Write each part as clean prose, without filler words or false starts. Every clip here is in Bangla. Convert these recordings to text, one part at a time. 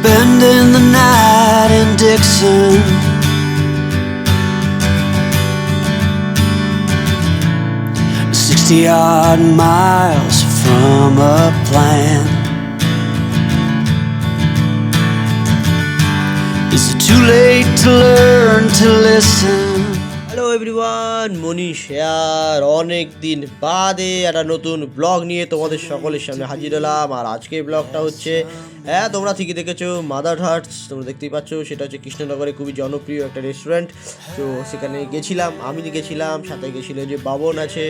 spending the night in Dixon. 60-odd miles from a plan. Is it too late to learn to listen? Hello everyone, Manish here. অনেক দিন বাদে একটা নতুন ব্লগ নিয়ে তোমাদের সকলের সামনে হাজির হলাম। আর আজকের ব্লগটা হচ্ছে, তোমরা ঠিকই দেখেছো, মাদার হার্টস। তোমরা দেখতেই পাচ্ছ, সেটা হচ্ছে কৃষ্ণনগরে খুবই জনপ্রিয় একটা রেস্টুরেন্ট। তো সেখানে গেছিলাম, আমি গেছিলাম, সাথে গেছিলো যে বাবন আছে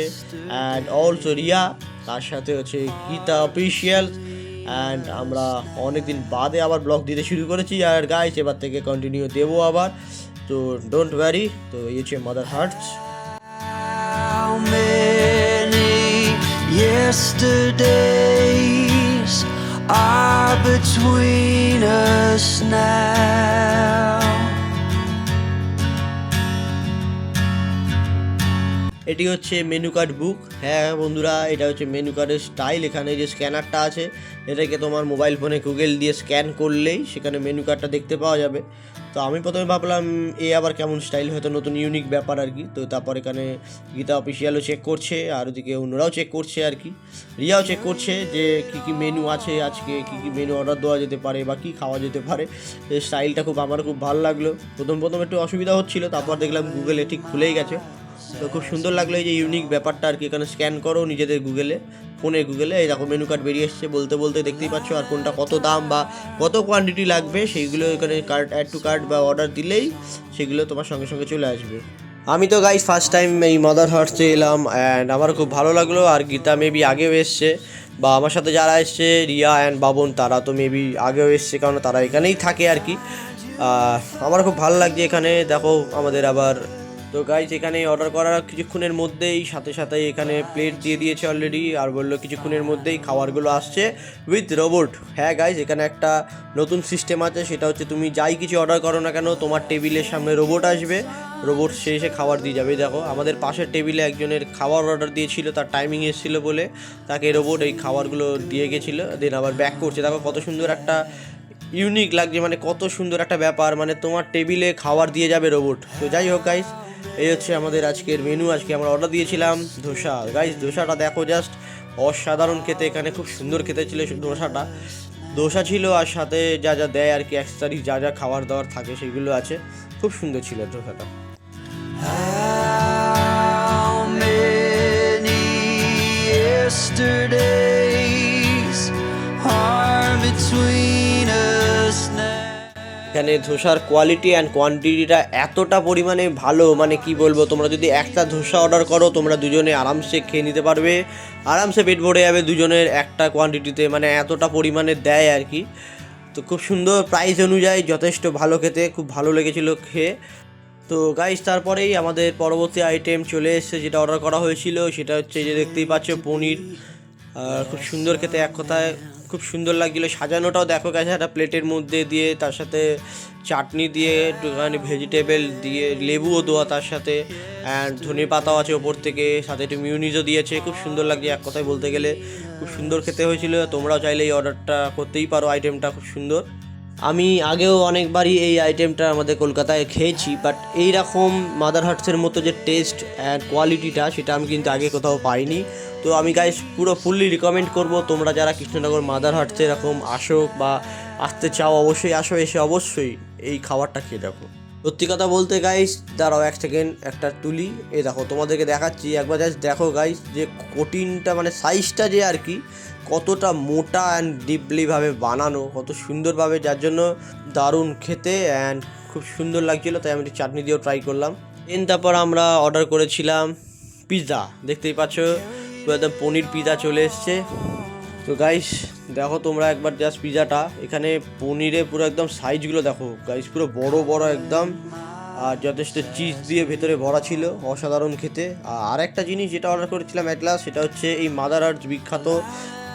অ্যান্ড অলসো রিয়া, তার সাথে হচ্ছে গীতা অফিসিয়াল। অ্যান্ড আমরা অনেক দিন বাদে আবার ব্লগ দিতে শুরু করেছি। আর গাইস, এবার থেকে কন্টিনিউ দেবো আবার, তো ডোন্ট ওয়ারি। তো এই হচ্ছে mother hearts. How many yesterdays are between us now? এটি হচ্ছে মেনু কার্ড বুক। হ্যাঁ বন্ধুরা, এটা হচ্ছে মেনু কার্ডের স্টাইল। এখানে যে স্ক্যানারটা আছে, এটাকে তোমার মোবাইল ফোনে গুগল দিয়ে স্ক্যান করলেই সেখানে মেনু কার্ডটা দেখতে পাওয়া যাবে। তো আমি প্রথমে ভাবলাম আবার কেমন স্টাইল, হয়তো নতুন ইউনিক ব্যাপার আর কি। তো তারপর এখানে গীতা অফিসিয়ালও চেক করছে, আর ওদিকে অন্যরাও চেক করছে আর কি। রিয়াও চেক করছে যে কী কী মেনু আছে, আজকে কী কী মেনু অর্ডার দেওয়া যেতে পারে বা কী খাওয়া যেতে পারে। এই স্টাইলটা আমার খুব ভালো লাগলো। প্রথম একটু অসুবিধা হচ্ছিলো, তারপর দেখলাম গুগলে ঠিক খুলেই গেছে। তো খুব সুন্দর লাগলো এই যে ইউনিক ব্যাপারটা আর কি। এখানে স্ক্যান করো নিজেদের ফোনে গুগলে, এই দেখো মেনু কার্ড বেরিয়ে এসছে। বলতে বলতে দেখতেই পাচ্ছ, আর কোনটা কত দাম বা কত কোয়ান্টিটি লাগবে সেইগুলো এখানে কার্ড অ্যাড টু কার্ট বা অর্ডার দিলেই সেগুলো তোমার সঙ্গে সঙ্গে চলে আসবে। আমি তো গাইস ফার্স্ট টাইম এই মাদার হার্টসে এলাম অ্যান্ড আমার খুব ভালো লাগলো। আর গীতা মেবি আগেও এসছে, বা আমার সাথে যারা এসছে রিয়া অ্যান্ড বাবন, তারা তো মেবি আগেও এসছে, কারণ তারা এখানেই থাকে আর কি। আমার খুব ভালো লাগছে এখানে। দেখো আমাদের আবার, তো গাইস এখানে অর্ডার করার কিছুক্ষণের মধ্যেই সাথে এখানে প্লেট দিয়ে দিয়েছে অলরেডি, আর বললো কিছুক্ষণের মধ্যেই খাবারগুলো আসছে উইথ রোবট। হ্যাঁ গাইস, এখানে একটা নতুন সিস্টেম আছে, সেটা হচ্ছে তুমি যাই কিছু অর্ডার করো না কেন, তোমার টেবিলের সামনে রোবট আসবে, রোবট সে এসে খাবার দিয়ে যাবে। দেখো আমাদের পাশের টেবিলে একজনের খাবার অর্ডার দিয়েছিল, তার টাইমিং এসেছিলো বলে তাকে রোবট এই খাবারগুলো দিয়ে গেছিলো, দেন আবার ব্যাক করছে। দেখো কত সুন্দর একটা ইউনিক লাগছে, মানে কত সুন্দর একটা ব্যাপার, মানে তোমার টেবিলে খাবার দিয়ে যাবে রোবট। তো যাই হোক গাইস, এই হচ্ছে আমাদের আজকের মেনু। আজকে আমরা অর্ডার দিয়েছিলাম ধোসা। গাইস ধোসাটা দেখো, জাস্ট অসাধারণ খেতে। এখানে খুব সুন্দর খেতে ছিল ধোসাটা। ধোসা ছিল, আর সাথে যা যা দেয় আর কি, এক্সট্রা যা যা খাবার দাবার থাকে সেগুলো আছে। খুব সুন্দর ছিল ধোসাটা। How many yesterdays are between us now? এখানে ধোসার কোয়ালিটি অ্যান্ড কোয়ান্টিটিটা এতটা পরিমাণে ভালো, মানে কি বলবো। তোমরা যদি একটা ধোসা অর্ডার করো, তোমরা দুজনে আরামসে খেয়ে নিতে পারবে, আরামসে পেট ভরে যাবে দুজনের একটা কোয়ান্টিটিতে, মানে এতটা পরিমাণে দেয় আর কি। তো খুব সুন্দর প্রাইস অনুযায়ী যথেষ্ট ভালো খেতে, খুব ভালো লেগেছিলো খেয়ে। তো গাইস তারপরেই আমাদের পরবর্তী আইটেম চলে এসেছে, যেটা অর্ডার করা হয়েছিল, সেটা হচ্ছে যে দেখতেই পাচ্ছ পনির। খুব সুন্দর খেতে, এক কথায় খুব সুন্দর লাগছিলো। সাজানোটাও দেখো গেছে একটা প্লেটের মধ্যে দিয়ে, তার সাথে চাটনি দিয়ে, একটুখানি ভেজিটেবল দিয়ে, লেবুও দেওয়া তার সাথে, অ্যান্ড ধনে পাতাও আছে ওপর থেকে, সাথে একটু মিউনিজও দিয়েছে। খুব সুন্দর লাগছে এক কথায় বলতে গেলে, খুব সুন্দর খেতে হয়েছিল। তোমরাও চাইলে এই অর্ডারটা করতেই পারো, আইটেমটা খুব সুন্দর। আমি আগেও অনেকবারই এই আইটেমটা আমাদের কলকাতায় খেয়েছি, বাট এইরকম মাদার হার্টসের মতো যে টেস্ট অ্যান্ড কোয়ালিটিটা, সেটা আমি কিন্তু আগে কোথাও পাইনি। তো আমি গাইস পুরো ফুললি রিকমেন্ড করব, তোমরা যারা কৃষ্ণনগর মাদার হার্টসে এরকম আসো বা আসতে চাও, অবশ্যই আসো, এসে অবশ্যই এই খাবারটা খেয়ে দেখো। সত্যি কথা বলতে গাইস, দাঁড়াও এক সেকেন্ড একটা তুলি, এই দেখো তোমাদেরকে দেখাচ্ছি একবার, জাস্ট দেখো গাইস যে কঠিনটা, মানে সাইজটা যে আর কি কতটা মোটা অ্যান্ড ডিপলিভাবে বানানো, কত সুন্দরভাবে, যার জন্য দারুণ খেতে অ্যান্ড খুব সুন্দর লাগছিলো। তাই আমি চাটনি দিয়েও ট্রাই করলাম। তারপর আমরা অর্ডার করেছিলাম পিৎজা। দেখতেই পাচ্ছ একদম পনির পিৎজা চলে এসছে। তো গাইস দেখো তোমরা একবার জাস্ট পিৎজাটা, এখানে পনিরে পুরো একদম সাইজগুলো দেখো গাইস, পুরো বড় বড় একদম, আর যথেষ্ট চিজ দিয়ে ভেতরে ভরা ছিল, অসাধারণ খেতে। আর একটা জিনিস যেটা অর্ডার করেছিলাম অ্যাটলাস, সেটা হচ্ছে এই মাদার হার্টস বিখ্যাত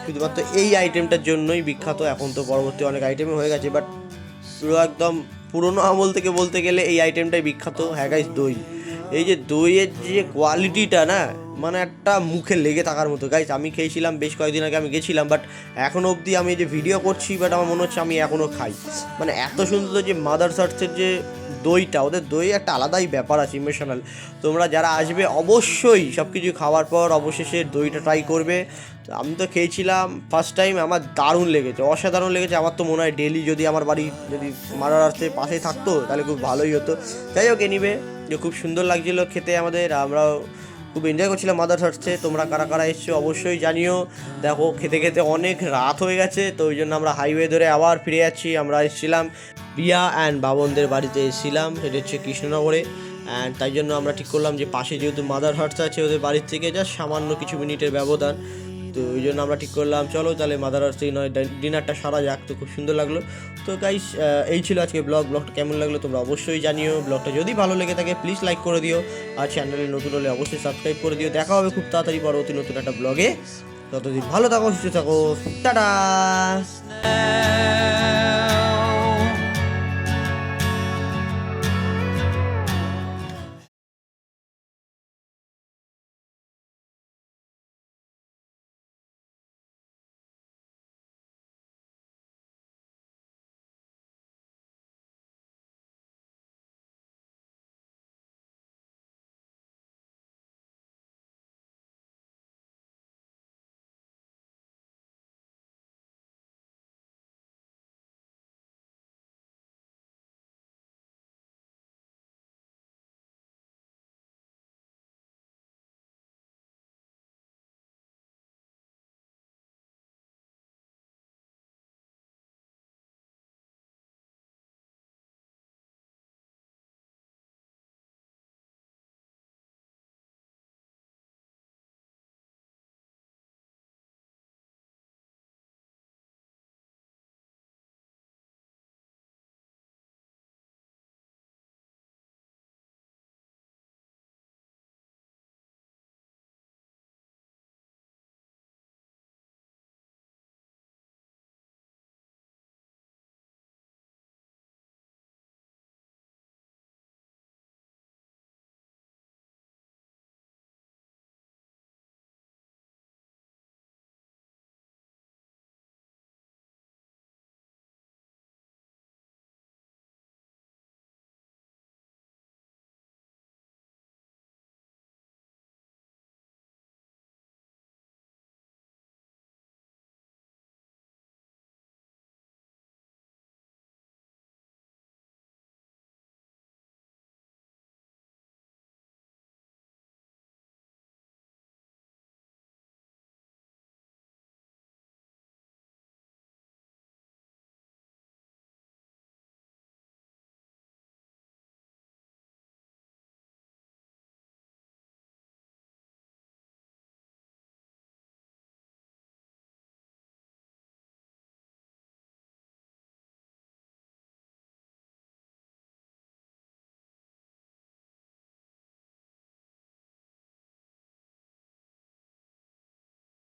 শুধুমাত্র এই আইটেমটার জন্যই বিখ্যাত। এখন তো পরবর্তী অনেক আইটেমই হয়ে গেছে, বাট পুরো একদম পুরোনো আমল থেকে বলতে গেলে এই আইটেমটাই বিখ্যাত। হ্যাঁ গাইস, দই, এই যে দইয়ের যে কোয়ালিটিটা না, মানে একটা মুখে লেগে থাকার মতো। গাইস আমি খেয়েছিলাম বেশ কয়েকদিন আগে, আমি গেছিলাম, বাট এখনও অবধি আমি যে ভিডিও করছি বাট আমার মনে হচ্ছে আমি এখনও খাই। মানে এত সুন্দর যে মাদার্স আর্টসের যে দইটা, ওদের দই একটা আলাদাই ব্যাপার আছে, ইমোশনাল। তোমরা যারা আসবে অবশ্যই সব কিছু খাওয়ার পর অবশেষে দইটা ট্রাই করবে। তো আমি তো খেয়েছিলাম ফার্স্ট টাইম, আমার দারুণ লেগেছে, অসাধারণ লেগেছে। আমার তো মনে হয় ডেলি যদি আমার বাড়ি যদি মাদার আর্টসের পাশেই থাকতো তাহলে খুব ভালোই হতো। যাই হোক এনিবে, যে খুব সুন্দর লাগছিলো খেতে আমাদের, আমরাও খুব এনজয় করছিলাম মাদার আর্টসে। তোমরা কারা কারা এসছো অবশ্যই জানিও। দেখো খেতে খেতে অনেক রাত হয়ে গেছে, তো ওই জন্য আমরা হাইওয়ে ধরে আবার ফিরে যাচ্ছি। আমরা এসেছিলাম রিয়া অ্যান্ড বাবনদের বাড়িতে এসেছিলাম, সেটা হচ্ছে কৃষ্ণনগরে। অ্যান্ড তাই জন্য আমরা ঠিক করলাম যে পাশে যেহেতু মাদার হার্টস আছে ওদের বাড়ির থেকে জাস্ট সামান্য কিছু মিনিটের ব্যবধান, তো ওই জন্য আমরা ঠিক করলাম চলো তাহলে মাদার হার্টসেই নয় ডিনারটা সারা যাক। তো খুব সুন্দর লাগলো। তো গাইস এই ছিল আজকে ব্লগটা কেমন লাগলো তোমরা অবশ্যই জানিও। ব্লগটা যদি ভালো লেগে থাকে প্লিজ লাইক করে দিও, আর চ্যানেলে নতুন হলে অবশ্যই সাবস্ক্রাইব করে দিও। দেখা হবে খুব তাড়াতাড়ি পরবর্তী নতুন একটা ব্লগে। ততদিন ভালো থাকো, সুস্থ থাকো, টাটা।